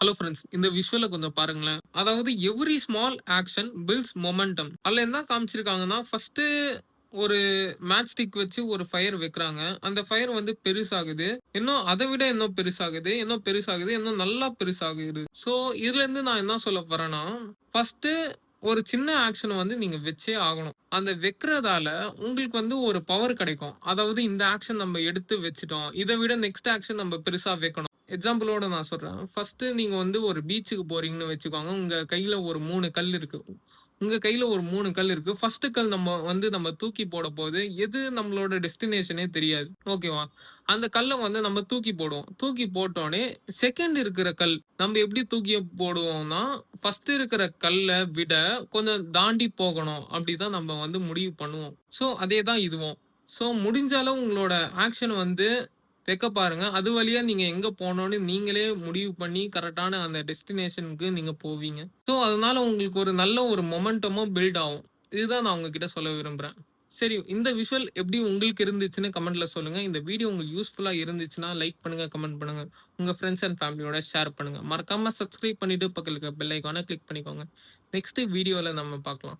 Hello friends, இந்த விஷுவல கொஞ்சம் பாருங்களேன். அதாவது every small action builds momentum. அதுல என்ன காமிச்சிருக்காங்கன்னா, ஃபர்ஸ்ட்டு ஒரு மேட்ச் ஸ்டிக் வச்சு ஒரு ஃபயர் வைக்கிறாங்க. அந்த ஃபயர் வந்து பெருசாகுது. இன்னும் அத விட இன்னும் பெருசாகுது, இன்னும் பெருசாகுது, இன்னும் நல்லா பெருசாகுது. ஸோ இதுலருந்து நான் என்ன சொல்ல வரேன்னா, ஃபர்ஸ்ட்டு ஒரு சின்ன ஆக்ஷன வந்து நீங்க வச்சே ஆகணும். அந்த வைக்கிறதால உங்களுக்கு வந்து ஒரு பவர் கிடைக்கும். அதாவது இந்த ஆக்ஷன் நம்ம எடுத்து வச்சுட்டோம். இத விட நெக்ஸ்ட் ஆக்ஷன் நம்ம பெருசா வைக்கணும். எக்ஸாம்பிளோட நான் சொல்றேன். ஃபர்ஸ்ட்டு நீங்க வந்து ஒரு பீச்சுக்கு போறீங்கன்னு வச்சுக்கோங்க. உங்க கையில ஒரு 3 கல் இருக்கு. உங்க கையில ஒரு 3 கல் இருக்கு. ஃபர்ஸ்ட்டு கல் நம்ம தூக்கி போடப்போது, எது நம்மளோட டெஸ்டினேஷனே தெரியாது. ஓகேவா? அந்த கல்ல வந்து நம்ம தூக்கி போடுவோம். தூக்கி போட்டோனே, செகண்ட் இருக்கிற கல் நம்ம எப்படி தூக்கி போடுவோம்னா, ஃபர்ஸ்ட் இருக்கிற கல்ல விட கொஞ்சம் தாண்டி போகணும். அப்படிதான் நம்ம வந்து முடிவு பண்ணுவோம். ஸோ, அதே தான் இதுவும். ஸோ, முடிஞ்ச அளவு உங்களோட ஆக்ஷன் வந்து வைக்க பாருங்க. அது வழியா நீங்க எங்க போணும்னு நீங்களே முடிவு பண்ணி கரெக்ட்டான அந்த டெஸ்டினேஷன்க்கு நீங்க போவீங்க. ஸோ, அதனால உங்களுக்கு ஒரு நல்ல ஒரு மொமெண்டமும் பில்ட் ஆகும். இதுதான் நான் உங்ககிட்ட சொல்ல விரும்புறேன். சரி, இந்த விஷுவல் எப்படி உங்களுக்கு இருந்துச்சுன்னு கமெண்ட்ல சொல்லுங்க. இந்த வீடியோ உங்களுக்கு யூஸ்ஃபுல்லா இருந்துச்சுன்னா லைக் பண்ணுங்க, கமெண்ட் பண்ணுங்க. உங்க ஃபிரெண்ட்ஸ் அண்ட் ஃபேமிலியோட ஷேர் பண்ணுங்க. மறக்காம சப்ஸ்கிரைப் பண்ணிட்டு பக்கத்துல இருக்க பெல் ஐகான கிளிக் பண்ணிக்கோங்க. நெக்ஸ்ட் வீடியோல நம்ம பார்க்கலாம்.